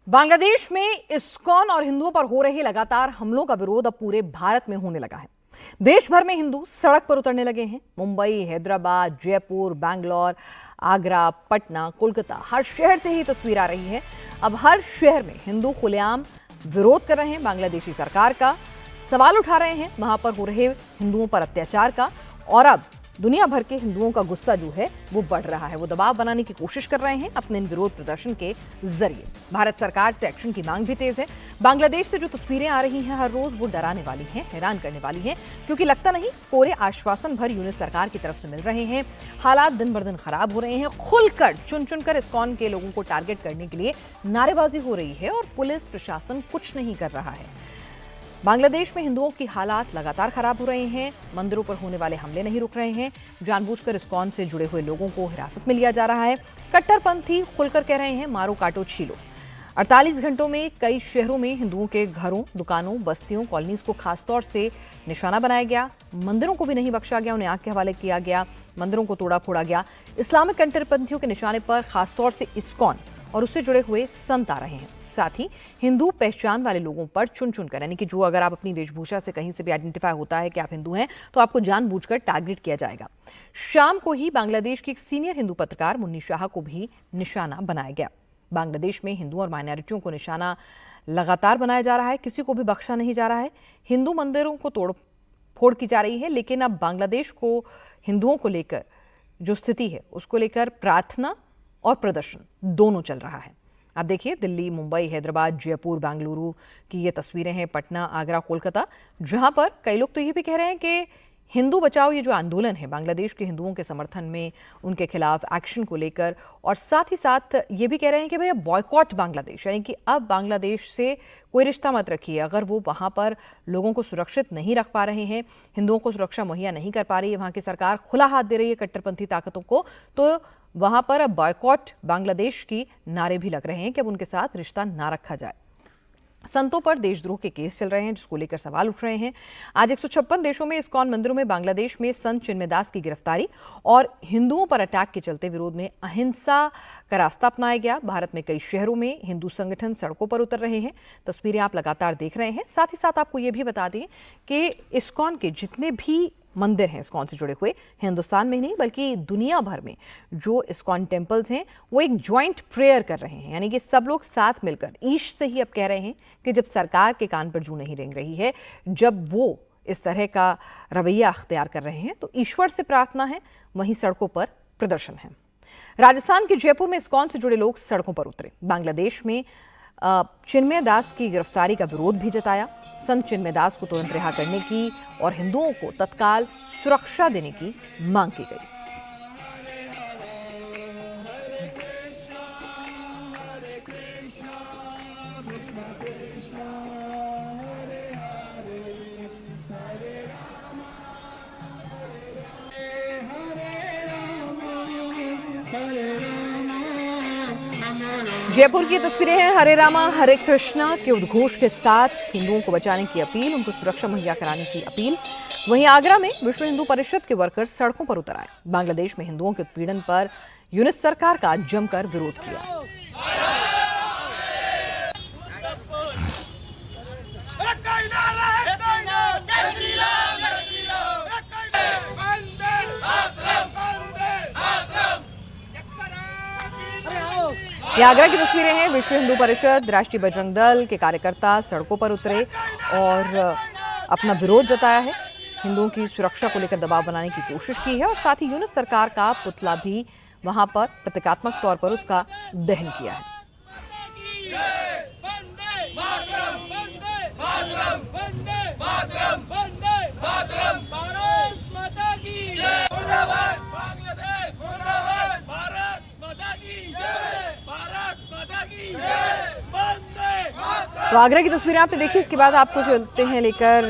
बांग्लादेश में इस्कॉन और हिंदुओं पर हो रहे लगातार हमलों का विरोध अब पूरे भारत में होने लगा है। देश भर में हिंदू सड़क पर उतरने लगे हैं। मुंबई, हैदराबाद, जयपुर, बैंगलोर, आगरा, पटना, कोलकाता, हर शहर से ही तस्वीर आ रही है। अब हर शहर में हिंदू खुलेआम विरोध कर रहे हैं बांग्लादेशी सरकार का, सवाल उठा रहे हैं वहां पर हो रहे हिंदुओं पर अत्याचार का। और अब दुनिया भर के हिंदुओं का गुस्सा जो है वो बढ़ रहा है। वो दबाव बनाने की कोशिश कर रहे हैं अपने इन विरोध प्रदर्शन के जरिए। भारत सरकार से एक्शन की मांग भी तेज है। बांग्लादेश से जो तस्वीरें आ रही हैं हर रोज वो डराने वाली हैं, हैरान करने वाली हैं, क्योंकि लगता नहीं कोरे आश्वासन भर यूनिट सरकार की तरफ से मिल रहे हैं। हालात दिन ब दिन खराब हो रहे हैं। खुलकर चुन चुनकर इस्कॉन के लोगों को टारगेट करने के लिए नारेबाजी हो रही है और पुलिस प्रशासन कुछ नहीं कर रहा है। बांग्लादेश में हिंदुओं की हालात लगातार खराब हो रहे हैं। मंदिरों पर होने वाले हमले नहीं रुक रहे हैं। जानबूझकर इस्कॉन से जुड़े हुए लोगों को हिरासत में लिया जा रहा है। कट्टरपंथी खुलकर कह रहे हैं मारो काटो छीलो। 48 घंटों में कई शहरों में हिंदुओं के घरों, दुकानों, बस्तियों, कॉलोनीज को खासतौर से निशाना बनाया गया। मंदिरों को भी नहीं बख्शा गया, उन्हें आग के हवाले किया गया। मंदिरों को तोड़ा फोड़ा गया। इस्लामिक कट्टरपंथियों के निशाने पर खासतौर से इस्कॉन और उससे जुड़े हुए संत आ रहे हैं। साथ ही हिंदू पहचान वाले लोगों पर चुन चुनकर, यानी कि जो अगर आप अपनी वेशभूषा से कहीं से भी आइडेंटिफाई होता है कि आप हिंदू हैं, तो आपको जानबूझकर टारगेट किया जाएगा। शाम को ही बांग्लादेश की एक सीनियर हिंदू पत्रकार मुन्नी शाह को भी निशाना बनाया गया। बांग्लादेश में हिंदू और माइनॉरिटियों को निशाना लगातार बनाया जा रहा है। किसी को भी बख्शा नहीं जा रहा है। हिंदू मंदिरों को तोड़ फोड़ की जा रही है। लेकिन अब बांग्लादेश को हिंदुओं को लेकर जो स्थिति है उसको लेकर प्रार्थना और प्रदर्शन दोनों चल रहा है। आप देखिए, दिल्ली, मुंबई, हैदराबाद, जयपुर, बेंगलुरु की ये तस्वीरें हैं, पटना, आगरा, कोलकाता, जहां पर कई लोग तो ये भी कह रहे हैं कि हिंदू बचाओ ये जो आंदोलन है बांग्लादेश के हिंदुओं के समर्थन में, उनके खिलाफ एक्शन को लेकर, और साथ ही साथ ये भी कह रहे हैं कि भैया बॉयकॉट बांग्लादेश, यानी कि अब बांग्लादेश से कोई रिश्ता मत रखिए। अगर वो वहाँ पर लोगों को सुरक्षित नहीं रख पा रहे हैं, हिंदुओं को सुरक्षा मुहैया नहीं कर पा रही है, वहाँ की सरकार खुला हाथ दे रही है कट्टरपंथी ताकतों को, तो वहां पर अब बॉयकॉट बांग्लादेश की नारे भी लग रहे हैं कि अब उनके साथ रिश्ता ना रखा जाए। संतों पर देशद्रोह के केस चल रहे हैं जिसको लेकर सवाल उठ रहे हैं। आज 156 देशों में इस्कॉन मंदिरों में बांग्लादेश में संत चिन्मयदास की गिरफ्तारी और हिंदुओं पर अटैक के चलते विरोध में अहिंसा का रास्ता अपनाया गया। भारत में कई शहरों में हिंदू संगठन सड़कों पर उतर रहे हैं। तस्वीरें आप लगातार देख रहे हैं। साथ ही साथ आपको ये भी बता दें कि इस्कॉन के जितने भी मंदिर हैं इस्कॉन से जुड़े हुए, हिंदुस्तान में नहीं बल्कि दुनिया भर में जो इस्कॉन टेम्पल्स हैं वो एक ज्वाइंट प्रेयर कर रहे हैं, यानी कि सब लोग साथ मिलकर ईश से ही अब कह रहे हैं कि जब सरकार के कान पर जू नहीं रेंग रही है, जब वो इस तरह का रवैया अख्तियार कर रहे हैं, तो ईश्वर से प्रार्थना है, वहीं सड़कों पर प्रदर्शन है। राजस्थान के जयपुर में इस्कॉन से जुड़े लोग सड़कों पर उतरे। बांग्लादेश में चिन्मयदास की गिरफ्तारी का विरोध भी जताया। संत चिन्मयदास को तुरंत रिहा करने की और हिंदुओं को तत्काल सुरक्षा देने की मांग की गई। जयपुर की तस्वीरें हैं। हरे रामा हरे कृष्णा के उद्घोष के साथ हिंदुओं को बचाने की अपील, उनको सुरक्षा मुहैया कराने की अपील। वहीं आगरा में विश्व हिंदू परिषद के वर्कर्स सड़कों पर उतर आए। बांग्लादेश में हिंदुओं के उत्पीड़न पर यूनिट सरकार का जमकर विरोध किया। ये आगरा की तस्वीरें हैं। विश्व हिंदू परिषद, राष्ट्रीय बजरंग दल के कार्यकर्ता सड़कों पर उतरे और अपना विरोध जताया है। हिंदुओं की सुरक्षा को लेकर दबाव बनाने की कोशिश की है और साथ ही यूनिट सरकार का पुतला भी वहां पर प्रतीकात्मक तौर पर उसका दहन किया है। तो आगरा की तस्वीरें आपने देखी। इसके बाद आपको चलते हैं लेकर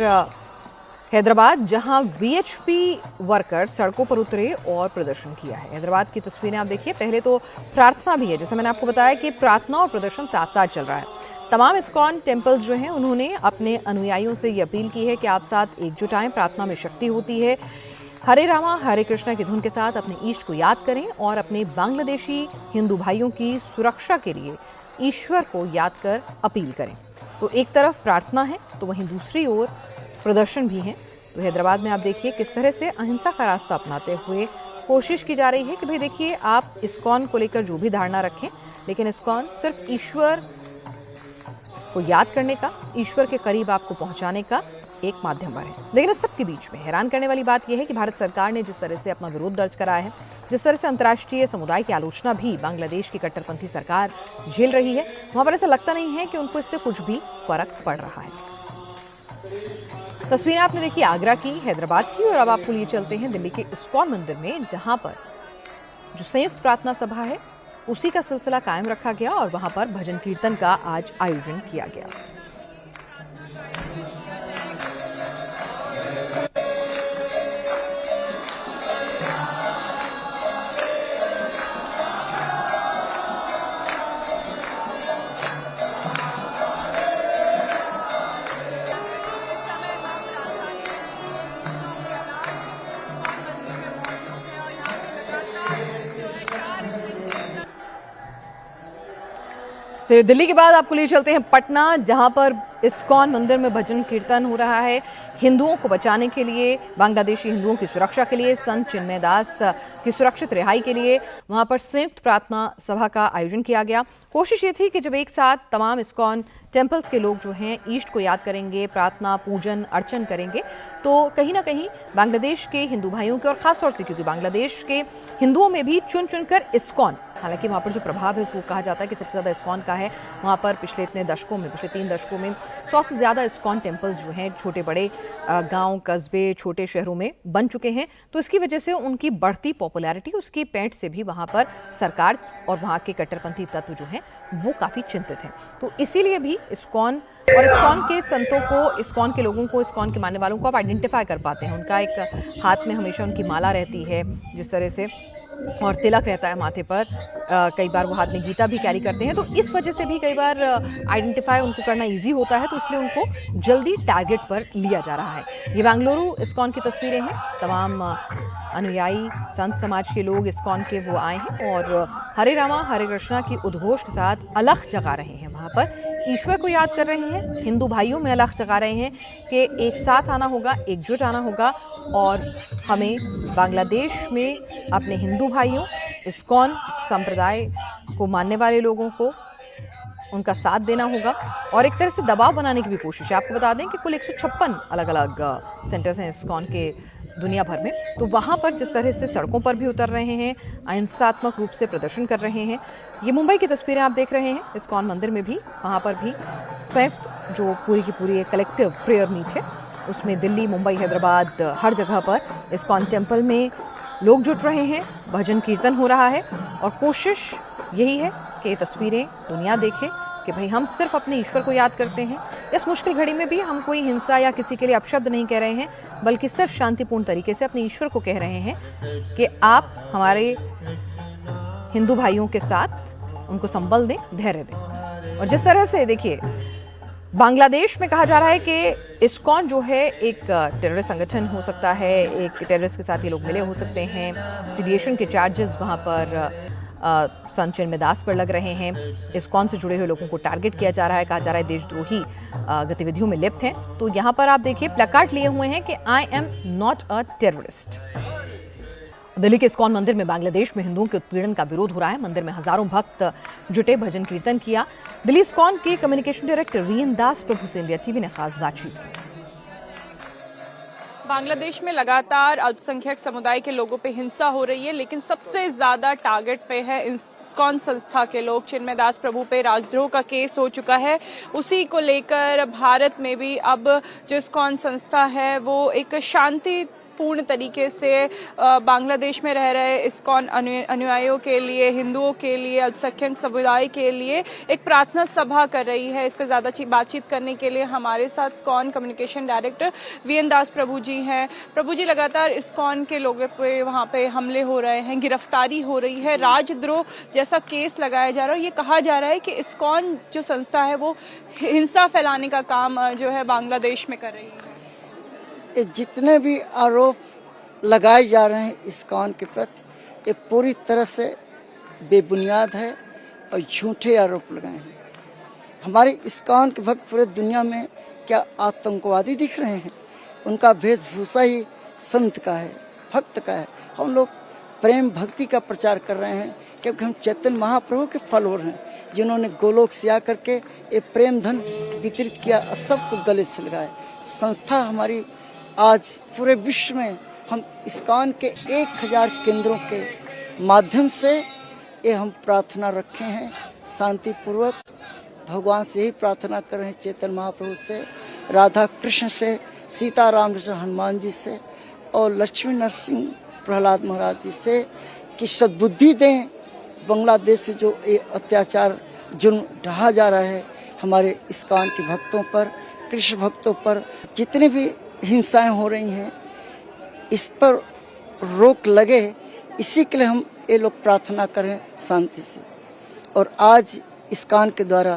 हैदराबाद, जहां वीएचपी वर्कर सड़कों पर उतरे और प्रदर्शन किया है। हैदराबाद की तस्वीरें आप देखिए। पहले तो प्रार्थना भी है, जैसे मैंने आपको बताया कि प्रार्थना और प्रदर्शन साथ साथ चल रहा है। तमाम इस्कॉन टेम्पल्स जो हैं उन्होंने अपने अनुयायियों से ये अपील की है कि आप साथ एकजुट आएं, प्रार्थना में शक्ति होती है। हरे रामा हरे कृष्णा की धुन के साथ अपने ईष्ट को याद करें और अपने बांग्लादेशी हिंदू भाइयों की सुरक्षा के लिए ईश्वर को याद कर अपील करें। तो एक तरफ प्रार्थना है तो वहीं दूसरी ओर प्रदर्शन भी है। तो हैदराबाद में आप देखिए किस तरह से अहिंसा का रास्ता अपनाते हुए कोशिश की जा रही है कि भाई देखिए आप इस्कॉन को लेकर जो भी धारणा रखें, लेकिन इस्कॉन सिर्फ ईश्वर को याद करने का, ईश्वर के करीब आपको पहुंचाने का एक माध्यम है। लेकिन इस सब के बीच में हैरान करने वाली बात यह है कि भारत सरकार ने जिस तरह से अपना विरोध दर्ज कराया है, जिस तरह से अंतर्राष्ट्रीय समुदाय की आलोचना भी बांग्लादेश की कट्टरपंथी सरकार झेल रही है, वहां पर ऐसा लगता नहीं है कि उनको इससे कुछ भी फर्क पड़ रहा है। तस्वीरें आपने देखी आगरा की, हैदराबाद की, और अब आपको लिए चलते हैं दिल्ली के इस्कॉन मंदिर में, जहां पर जो संयुक्त प्रार्थना सभा है उसी का सिलसिला कायम रखा गया और वहां पर भजन कीर्तन का आज आयोजन किया गया। फिर दिल्ली के बाद आपको ले चलते हैं पटना, जहां पर इस्कॉन मंदिर में भजन कीर्तन हो रहा है। हिंदुओं को बचाने के लिए, बांग्लादेशी हिंदुओं की सुरक्षा के लिए, संत चिन्मय दास की सुरक्षित रिहाई के लिए वहां पर संयुक्त प्रार्थना सभा का आयोजन किया गया। कोशिश ये थी कि जब एक साथ तमाम इस्कॉन टेम्पल्स के लोग जो हैं ईष्ट को याद करेंगे, प्रार्थना पूजन अर्चन करेंगे, तो कहीं ना कहीं बांग्लादेश के हिंदू भाइयों के, और खासतौर से क्योंकि बांग्लादेश के हिंदुओं में भी चुन चुनकर इस्कॉन, हालांकि वहाँ पर जो प्रभाव है उसको कहा जाता है कि सबसे ज़्यादा इस्कॉन का है। वहाँ पर पिछले 3 दशकों में 100 से ज़्यादा इस्कॉन टेम्पल्स जो हैं छोटे बड़े गांव, कस्बे, छोटे शहरों में बन चुके हैं। तो इसकी वजह से उनकी बढ़ती पॉपुलैरिटी, उसकी पैठ से भी वहाँ पर सरकार और वहाँ के कट्टरपंथी तत्व जो हैं वो काफ़ी चिंतित हैं। तो इसीलिए भी इस्कॉन और इस्कॉन के संतों को, इस्कॉन के लोगों को, इस्कॉन के मानने वालों को आप आइडेंटिफाई कर पाते हैं। उनका एक हाथ में हमेशा उनकी माला रहती है जिस तरह से, और तिलक रहता है माथे पर। कई बार वो हाथ में गीता भी कैरी करते हैं, तो इस वजह से भी कई बार आइडेंटिफाई उनको करना इजी होता है, तो इसलिए उनको जल्दी टारगेट पर लिया जा रहा है। ये बेंगलुरु इस्कॉन की तस्वीरें हैं। तमाम अनुयायी संत समाज के लोग इस्कॉन के वो आए हैं और हरे रामा हरे कृष्णा की उद्घोष के साथ अलख जगा रहे हैं। वहाँ पर ईश्वर को याद कर रहे हैं, हिंदू भाइयों में अलख जगा रहे हैं कि एक साथ आना होगा, एकजुट आना होगा, और हमें बांग्लादेश में अपने हिंदू भाइयों, इस्कॉन संप्रदाय को मानने वाले लोगों को उनका साथ देना होगा, और एक तरह से दबाव बनाने की भी कोशिश है। आपको बता दें कि कुल 156 अलग अलग सेंटर्स हैं इस्कॉन के दुनिया भर में। तो वहाँ पर जिस तरह से सड़कों पर भी उतर रहे हैं, अहिंसात्मक रूप से प्रदर्शन कर रहे हैं। ये मुंबई की तस्वीरें आप देख रहे हैं इस्कॉन मंदिर में भी, वहाँ पर भी संयुक्त जो पूरी की पूरी एक कलेक्टिव प्रेयर मीट है, उसमें दिल्ली, मुंबई, हैदराबाद, हर जगह पर इस्कॉन टेम्पल में लोग जुट रहे हैं, भजन कीर्तन हो रहा है, और कोशिश यही है कि ये तस्वीरें दुनिया देखे कि भाई हम सिर्फ अपने ईश्वर को याद करते हैं। इस मुश्किल घड़ी में भी हम कोई हिंसा या किसी के लिए अपशब्द नहीं कह रहे हैं, बल्कि सिर्फ शांतिपूर्ण तरीके से अपने ईश्वर को कह रहे हैं कि आप हमारे हिंदू भाइयों के साथ उनको संबल दें, धैर्य दें। और जिस तरह से देखिए बांग्लादेश में कहा जा रहा है कि इस्कॉन जो है एक टेररिस्ट संगठन हो सकता है, एक टेररिस्ट के साथ ये लोग मिले हो सकते हैं। सीडिएशन के चार्जेस वहाँ पर संत चिन्मय दास पर लग रहे हैं। इस्कॉन से जुड़े हुए लोगों को टारगेट किया जा रहा है, कहा जा रहा है देशद्रोही गतिविधियों में लिप्त हैं। तो यहाँ पर आप देखिए प्लकार्ड लिए हुए हैं कि I am not a terrorist. Delhi के इस्कॉन मंदिर में बांग्लादेश में हिंदुओं के उत्पीड़न का विरोध हो रहा है। मंदिर में हजारों भक्त जुटे, भजन कीर्तन किया। दिल्ली इस्कॉन के कम्युनिकेशन डायरेक्टर वीएन दास प्रभु से इंडिया टीवी ने खास बातचीत की। बांग्लादेश में लगातार अल्पसंख्यक समुदाय के लोगों पे हिंसा हो रही है, लेकिन सबसे ज्यादा टारगेट पे है इस्कॉन संस्था के लोग। चिन्मय दास प्रभु पे राजद्रोह का केस हो चुका है। उसी को लेकर भारत में भी अब जो इस्कॉन संस्था है वो एक शांति पूर्ण तरीके से बांग्लादेश में रह रहे इस्कॉन अनुयायियों के लिए, हिंदुओं के लिए, अल्पसंख्यक समुदाय के लिए एक प्रार्थना सभा कर रही है। इस पर ज्यादा बातचीत करने के लिए हमारे साथ इस्कॉन कम्युनिकेशन डायरेक्टर वीएन दास प्रभु जी हैं। प्रभु जी, लगातार इस्कॉन के लोगों पे वहाँ पे हमले हो रहे हैं, गिरफ्तारी हो रही है, राजद्रोह जैसा केस लगाया जा रहा है। ये कहा जा रहा है कि इस्कॉन जो संस्था है वो हिंसा फैलाने का काम जो है बांग्लादेश में कर रही है। जितने भी आरोप लगाए जा रहे हैं इस्कॉन के प्रति, ये पूरी तरह से बेबुनियाद है। और झूठे आरोप लगाए हैं। हमारे इस्कॉन के भक्त पूरे दुनिया में क्या आतंकवादी दिख रहे हैं? उनका वेशभूषा ही संत का है, भक्त का है। हम लोग प्रेम भक्ति का प्रचार कर रहे हैं क्योंकि हम चैतन्य महाप्रभु के फॉलोअर हैं, जिन्होंने गोलोक से आकर के ये प्रेम धन वितरित किया, सबको गले से लगाए। संस्था हमारी आज पूरे विश्व में हम इस्कॉन के 1000 केंद्रों के माध्यम से ये हम प्रार्थना रखे हैं शांतिपूर्वक। भगवान से ही प्रार्थना कर रहे हैं, चैतन्य महाप्रभु से, राधा कृष्ण से, सीता राम से, हनुमान जी से और लक्ष्मी नरसिंह प्रहलाद महाराज जी से कि सद्बुद्धि दें। बांग्लादेश में जो ये अत्याचार जुर्म ढहा जा रहा है हमारे इस्कॉन के भक्तों पर, कृष्ण भक्तों पर, जितनी भी हिंसाएं हो रही हैं, इस पर रोक लगे, इसी के लिए हम ये लोग प्रार्थना करें शांति से। और आज इस्कॉन के द्वारा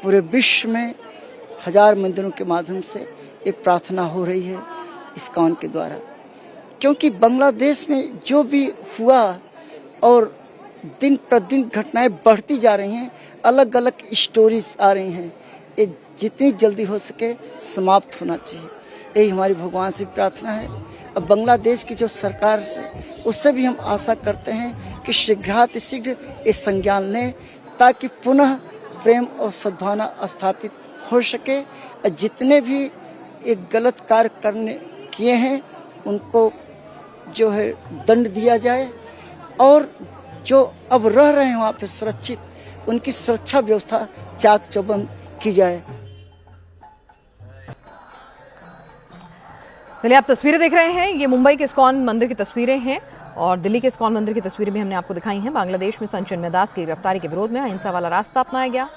पूरे विश्व में 1000 मंदिरों के माध्यम से ये प्रार्थना हो रही है इस्कॉन के द्वारा, क्योंकि बांग्लादेश में जो भी हुआ और दिन प्रतिदिन घटनाएं बढ़ती जा रही हैं, अलग अलग स्टोरीज आ रही हैं, ये जितनी जल्दी हो सके समाप्त होना चाहिए। यही हमारी भगवान से प्रार्थना है। अब बांग्लादेश की जो सरकार से उससे भी हम आशा करते हैं कि शीघ्रातिशीघ्र ये संज्ञान लें ताकि पुनः प्रेम और सद्भावना स्थापित हो सके। जितने भी एक गलत कार्य करने किए हैं उनको जो है दंड दिया जाए और जो अब रह रहे हैं वहाँ पे सुरक्षित, उनकी सुरक्षा व्यवस्था चाक चौबंद की जाए। चलिए, आप तस्वीरें देख रहे हैं, ये मुंबई के इस्कॉन मंदिर की तस्वीरें हैं और दिल्ली के इस्कॉन मंदिर की तस्वीरें भी हमने आपको दिखाई हैं। बांग्लादेश में संत चिन्मयदास की गिरफ्तारी के विरोध में अहिंसा वाला रास्ता अपनाया गया।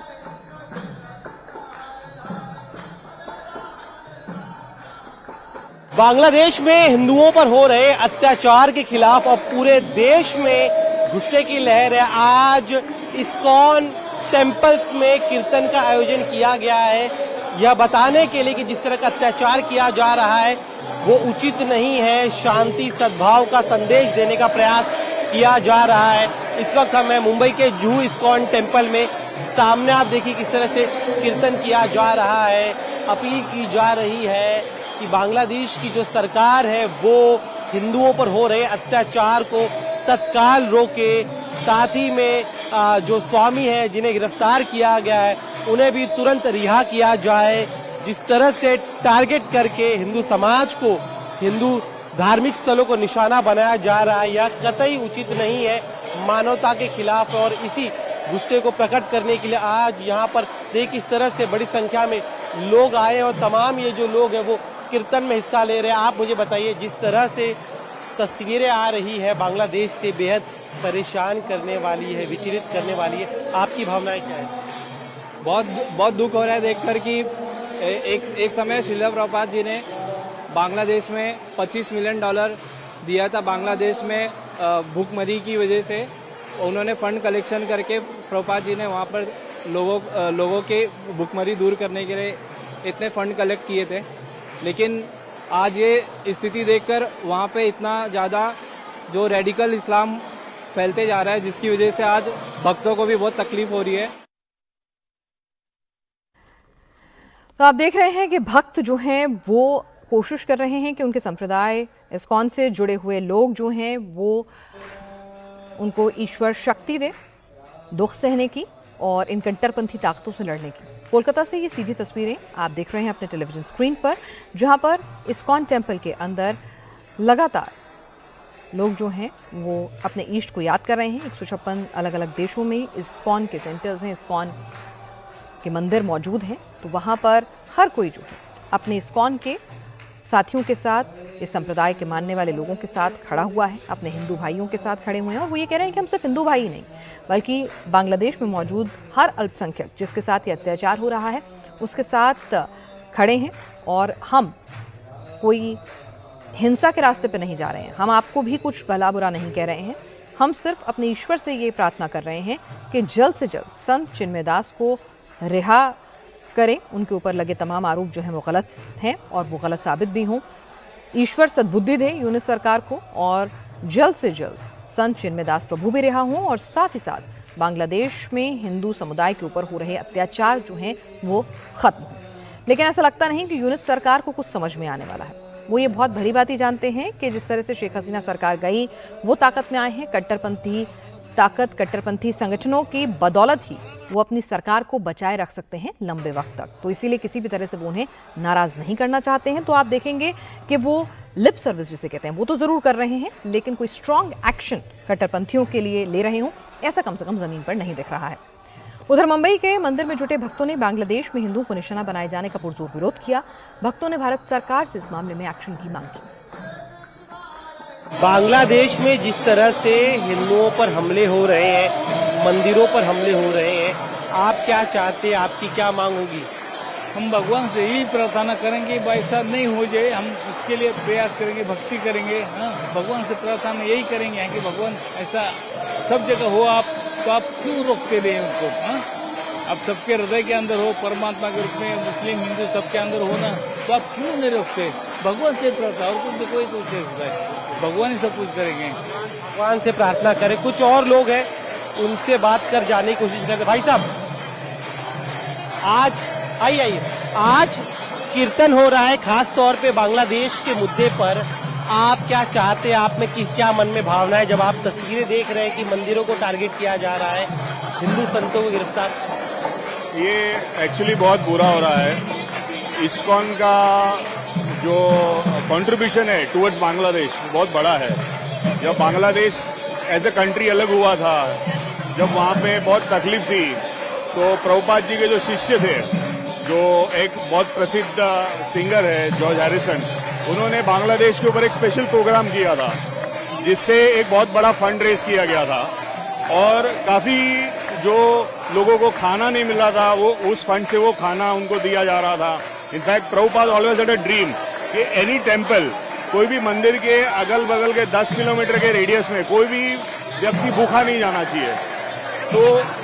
बांग्लादेश में हिंदुओं पर हो रहे अत्याचार के खिलाफ अब पूरे देश में गुस्से की लहर है। आज इस्कॉन टेम्पल्स में कीर्तन का आयोजन किया गया है, यह बताने के लिए कि जिस तरह का अत्याचार किया जा रहा है वो उचित नहीं है। शांति सद्भाव का संदेश देने का प्रयास किया जा रहा है। इस वक्त हम मुंबई के जुहू इस्कॉन टेम्पल में, सामने आप देखिए किस तरह से कीर्तन किया जा रहा है। अपील की जा रही है कि बांग्लादेश की जो सरकार है वो हिंदुओं पर हो रहे अत्याचार को तत्काल रोके, साथ ही में जो स्वामी है जिन्हें गिरफ्तार किया गया है उन्हें भी तुरंत रिहा किया जाए। जिस तरह से टारगेट करके हिंदू समाज को, हिंदू धार्मिक स्थलों को निशाना बनाया जा रहा है, यह कतई उचित नहीं है, मानवता के खिलाफ। और इसी गुस्से को प्रकट करने के लिए आज यहाँ पर देख इस तरह से बड़ी संख्या में लोग आए और तमाम ये जो लोग हैं वो कीर्तन में हिस्सा ले रहे हैं। आप मुझे बताइए, जिस तरह से तस्वीरें आ रही है बांग्लादेश से, बेहद परेशान करने वाली है, विचलित करने वाली है, आपकी भावनाएं क्या है? बहुत दुख हो रहा है देखकर कि एक समय श्रील प्रभुपाद जी ने बांग्लादेश में $25 मिलियन दिया था। बांग्लादेश में भूखमरी की वजह से उन्होंने फंड कलेक्शन करके प्रभुपाद जी ने वहाँ पर लोगों के भूखमरी दूर करने के लिए इतने फंड कलेक्ट किए थे। लेकिन आज ये स्थिति देखकर वहाँ पे इतना ज़्यादा जो रेडिकल इस्लाम फैलते जा रहा है, जिसकी वजह से आज भक्तों को भी बहुत तकलीफ हो रही है। तो आप देख रहे हैं कि भक्त जो हैं वो कोशिश कर रहे हैं कि उनके संप्रदाय इस्कॉन से जुड़े हुए लोग जो हैं वो उनको ईश्वर शक्ति दे दुख सहने की और इन कट्टरपंथी ताकतों से लड़ने की। कोलकाता से ये सीधी तस्वीरें आप देख रहे हैं अपने टेलीविजन स्क्रीन पर, जहां पर इस्कॉन टेम्पल के अंदर लगातार लोग जो हैं वो अपने ईष्ट को याद कर रहे हैं। 156 अलग अलग देशों में इस्कॉन के सेंटर्स हैं, इस्कॉन के मंदिर मौजूद हैं। तो वहाँ पर हर कोई जो है अपने इस्कॉन के साथियों के साथ, इस संप्रदाय के मानने वाले लोगों के साथ खड़ा हुआ है, अपने हिंदू भाइयों के साथ खड़े हुए हैं। और वो ये कह रहे हैं कि हम सिर्फ हिंदू भाई ही नहीं बल्कि बांग्लादेश में मौजूद हर अल्पसंख्यक जिसके साथ ये अत्याचार हो रहा है उसके साथ खड़े हैं। और हम कोई हिंसा के रास्ते पे नहीं जा रहे हैं, हम आपको भी कुछ भला बुरा नहीं कह रहे हैं, हम सिर्फ अपने ईश्वर से ये प्रार्थना कर रहे हैं कि जल्द से जल्द संत चिन्मयदास को रिहा करें। उनके ऊपर लगे तमाम आरोप जो हैं वो गलत हैं और वो गलत साबित भी हों। ईश्वर सद्बुद्धि दे यूनिट सरकार को और जल्द से जल्द संत चिन्मयदास प्रभु भी रिहा हों और साथ ही साथ बांग्लादेश में हिंदू समुदाय के ऊपर हो रहे अत्याचार जो हैं वो खत्म हो। लेकिन ऐसा लगता नहीं कि यूनिस सरकार को कुछ समझ में आने वाला है। वो ये बहुत भली बात ही जानते हैं कि जिस तरह से शेख हसीना सरकार गई, वो ताकत में आए हैं। कट्टरपंथी संगठनों की बदौलत ही वो अपनी सरकार को बचाए रख सकते हैं लंबे वक्त तक। तो इसीलिए किसी भी तरह से वो उन्हें नाराज नहीं करना चाहते हैं। तो आप देखेंगे कि वो लिप सर्विस जिसे कहते हैं वो तो जरूर कर रहे हैं, लेकिन कोई स्ट्रांग एक्शन कट्टरपंथियों के लिए ले रहे हों ऐसा कम से कम जमीन पर नहीं दिख रहा है। उधर मुंबई के मंदिर में जुटे भक्तों ने बांग्लादेश में हिंदुओं को निशाना बनाए जाने का पुरजोर विरोध किया। भक्तों ने भारत सरकार से इस मामले में एक्शन की मांग की। बांग्लादेश में जिस तरह से हिंदुओं पर हमले हो रहे हैं, मंदिरों पर हमले हो रहे हैं, आप क्या चाहते हैं, आपकी क्या मांग होगी? हम भगवान से यही प्रार्थना करेंगे भाई ऐसा नहीं हो जाए। हम इसके लिए प्रयास करेंगे, भक्ति करेंगे। हाँ, भगवान से प्रार्थना यही करेंगे कि भगवान ऐसा सब जगह हो। आप तो आप क्यों रोकते रहे उनको? हाँ, आप सबके हृदय के अंदर हो, परमात्मा के रूप में मुस्लिम हिंदू सबके अंदर हो ना, तो आप क्यों नहीं रोकते? भगवान से प्रार्थना, और कुछ कोई कुछ कैसा है, भगवान ही सब कुछ करेंगे। भगवान से प्रार्थना करें। कुछ और लोग हैं, उनसे बात कर जाने की कोशिश करते। भाई साहब, आज आइए, आज कीर्तन हो रहा है खास तौर पे बांग्लादेश के मुद्दे पर। आप क्या चाहते हैं, आप में क्या मन में भावना है जब आप तस्वीरें देख रहे हैं कि मंदिरों को टारगेट किया जा रहा है, हिंदू संतों को गिरफ्तार? ये एक्चुअली बहुत बुरा हो रहा है। इस्कॉन का जो कंट्रीब्यूशन है टुवर्ड्स बांग्लादेश बहुत बड़ा है। जब बांग्लादेश एज ए कंट्री अलग हुआ था, जब वहाँ पे बहुत तकलीफ थी, तो प्रभुपाद जी के जो शिष्य थे, जो एक बहुत प्रसिद्ध सिंगर है जॉर्ज हैरिसन, उन्होंने बांग्लादेश के ऊपर एक स्पेशल प्रोग्राम किया था, जिससे एक बहुत बड़ा फंड रेज किया गया था। और काफी जो लोगों को खाना नहीं मिल रहा था, वो उस फंड से वो खाना उनको दिया जा रहा था। In fact Prabhupada always had a dream कि एनी टेम्पल, कोई भी मंदिर के अगल बगल के 10 किलोमीटर के रेडियस में कोई भी व्यक्ति भूखा नहीं जाना चाहिए। तो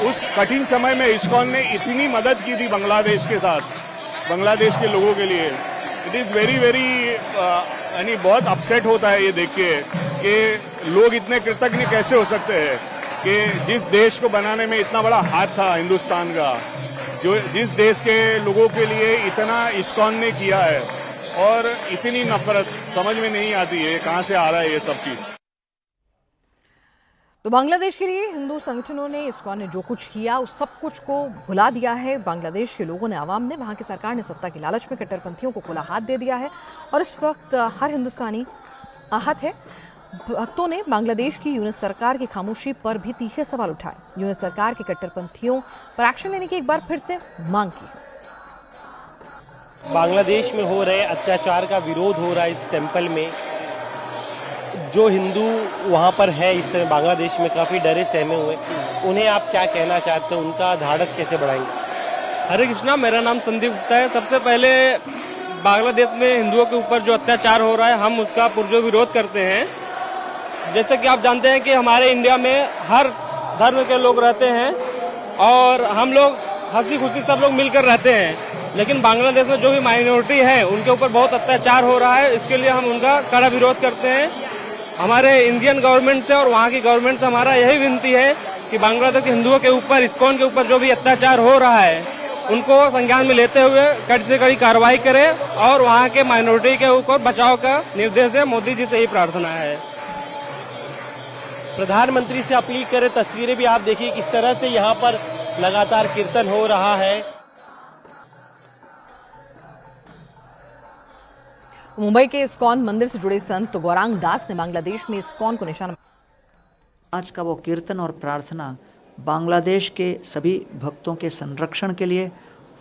उस कठिन समय में इस्कॉन ने इतनी मदद की थी बांग्लादेश के साथ, बांग्लादेश के लोगों के लिए। इट इज वेरी यानी बहुत अपसेट होता है ये देख के कि लोग इतने कृतज्ञ कैसे हो सकते हैं कि जिस देश को बनाने में इतना बड़ा हाथ था हिंदुस्तान का, जो जिस देश के लोगों के लिए इतना इस्कॉन ने किया है, और इतनी नफरत समझ में नहीं आती है कहां से आ रहा है ये सब चीज। तो बांग्लादेश के लिए हिंदू संगठनों ने, इस्कॉन ने जो कुछ किया उस सब कुछ को भुला दिया है। बांग्लादेश के लोगों ने, आवाम ने, वहां की सरकार ने सत्ता की लालच में कट्टरपंथियों को खुला हाथ दे दिया है और इस वक्त हर हिंदुस्तानी आहत है। भक्तों ने बांग्लादेश की यूनिस सरकार की खामोशी पर भी तीखे सवाल उठाए। यूनिस सरकार के कट्टरपंथियों पर एक्शन लेने की एक बार फिर से मांग की। बांग्लादेश में हो रहे अत्याचार का विरोध हो रहा है इस टेम्पल में। जो हिंदू वहाँ पर है इस समय बांग्लादेश में काफ़ी डरे सहमे हुए, उन्हें आप क्या कहना चाहते हैं, उनका ढाढ़स कैसे बढ़ाएंगे? हरे कृष्णा, मेरा नाम संदीप गुप्ता है। सबसे पहले बांग्लादेश में हिंदुओं के ऊपर जो अत्याचार हो रहा है, हम उसका पुरजोर विरोध करते हैं। जैसे कि आप जानते हैं कि हमारे इंडिया में हर धर्म के लोग रहते हैं और हम लोग हंसी खुशी सब लोग मिलकर रहते हैं, लेकिन बांग्लादेश में जो भी माइनॉरिटी है उनके ऊपर बहुत अत्याचार हो रहा है। इसके लिए हम उनका कड़ा विरोध करते हैं। हमारे इंडियन गवर्नमेंट से और वहाँ की गवर्नमेंट से हमारा यही विनती है कि बांग्लादेश के हिंदुओं के ऊपर, इस्कॉन के ऊपर जो भी अत्याचार हो रहा है, उनको संज्ञान में लेते हुए कड़ी से कड़ी कार्रवाई करे और वहाँ के माइनॉरिटी के ऊपर बचाव का निर्देश दे। मोदी जी से ही प्रार्थना है। प्रधानमंत्री से अपील करें। तस्वीरें भी आप देखिए किस तरह से यहाँ पर लगातार कीर्तन हो रहा है। मुंबई के इस्कॉन मंदिर से जुड़े संत गौरांग दास ने बांग्लादेश में इस्कॉन को निशाना। आज का वो कीर्तन और प्रार्थना बांग्लादेश के सभी भक्तों के संरक्षण के लिए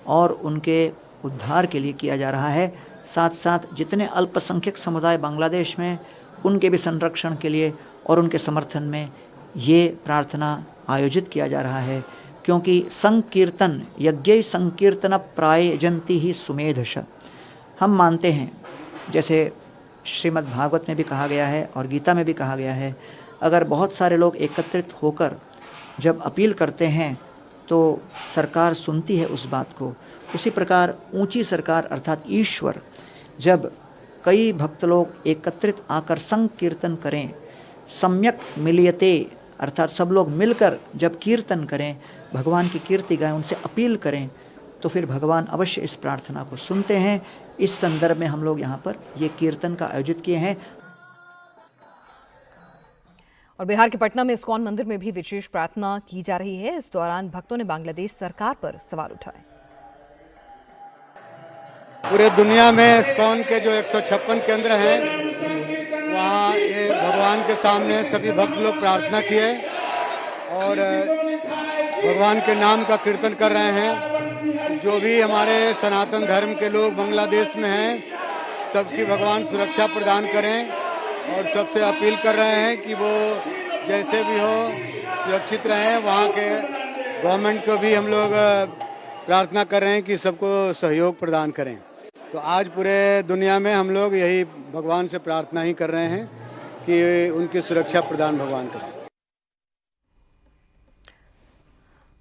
और उनके उद्धार के लिए किया जा रहा है। साथ साथ जितने अल्पसंख्यक समुदाय बांग्लादेश में, उनके भी संरक्षण के लिए और उनके समर्थन में ये प्रार्थना आयोजित किया जा रहा है। क्योंकि संकीर्तन यज्ञ संकीर्तन प्रायजंती ही सुमेधश। हम मानते हैं, जैसे श्रीमद् भागवत में भी कहा गया है और गीता में भी कहा गया है, अगर बहुत सारे लोग एकत्रित होकर जब अपील करते हैं तो सरकार सुनती है उस बात को। उसी प्रकार ऊंची सरकार अर्थात ईश्वर, जब कई भक्त लोग एकत्रित आकर संकीर्तन करें, सम्यक मिलियते अर्थात सब लोग मिलकर जब कीर्तन करें, भगवान की कीर्ति गाएं, उनसे अपील करें, तो फिर भगवान अवश्य इस प्रार्थना को सुनते हैं। इस संदर्भ में हम लोग यहाँ पर ये कीर्तन का आयोजित किए हैं। और बिहार के पटना में इस्कॉन मंदिर में भी विशेष प्रार्थना की जा रही है। इस दौरान भक्तों ने बांग्लादेश सरकार पर सवाल उठाए। पूरे दुनिया में इस्कॉन के जो 156 केंद्र हैं, वहाँ ये भगवान के सामने सभी भक्त लोग प्रार्थना किए और भगवान के नाम का कीर्तन कर रहे हैं। जो भी हमारे सनातन धर्म के लोग बांग्लादेश में हैं, सबकी भगवान सुरक्षा प्रदान करें और सबसे अपील कर रहे हैं कि वो जैसे भी हो सुरक्षित रहें। वहाँ के गवर्नमेंट को भी हम लोग प्रार्थना कर रहे हैं कि सबको सहयोग प्रदान करें। तो आज पूरे दुनिया में हम लोग यही भगवान से प्रार्थना ही कर रहे हैं कि उनकी सुरक्षा प्रदान भगवान करें।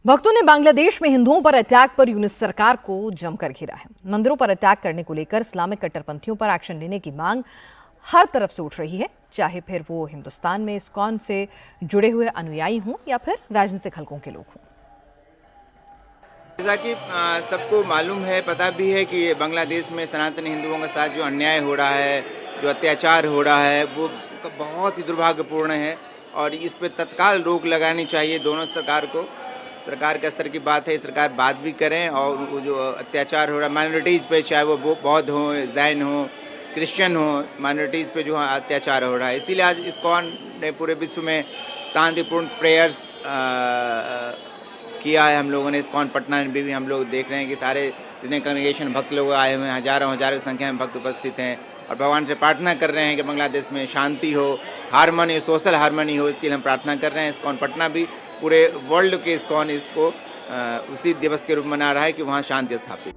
भक्तों ने बांग्लादेश में हिंदुओं पर अटैक पर यूनिस सरकार को जमकर घेरा है। मंदिरों पर अटैक करने को लेकर इस्लामिक कट्टरपंथियों पर एक्शन लेने की मांग हर तरफ से उठ रही है, चाहे फिर वो हिंदुस्तान में इस्कॉन से जुड़े हुए अनुयायी हों या फिर राजनीतिक हलकों के लोग हों। जैसा कि सबको मालूम है, पता भी है कि बांग्लादेश में सनातन हिंदुओं के साथ जो अन्याय हो रहा है, जो अत्याचार हो रहा है, वो बहुत ही दुर्भाग्यपूर्ण है और इस पे तत्काल रोक लगानी चाहिए दोनों सरकार को। सरकार के स्तर की बात है, सरकार बात भी करें और वो जो अत्याचार हो रहा है माइनॉरिटीज़ पे, चाहे वो बौद्ध हो, जैन हो, क्रिश्चियन हो, माइनॉरिटीज़ पे जो अत्याचार हो रहा है, इसीलिए आज इस्कॉन ने पूरे विश्व में शांतिपूर्ण प्रेयर्स किया है। हम लोगों ने इस्कॉन पटना में भी हम लोग देख रहे हैं कि सारे जितने कांग्रेगेशन भक्त लोग आए हुए हैं, हजारों की संख्या में भक्त उपस्थित हैं और भगवान से प्रार्थना कर रहे हैं कि बांग्लादेश में शांति हो, हारमोनी, सोशल हारमोनी हो। इसके लिए हम प्रार्थना कर रहे हैं। इस्कॉन पटना भी पूरे वर्ल्ड के इस्कॉन इसको उसी दिवस के रूप में मना रहा है कि वहाँ शांति स्थापित।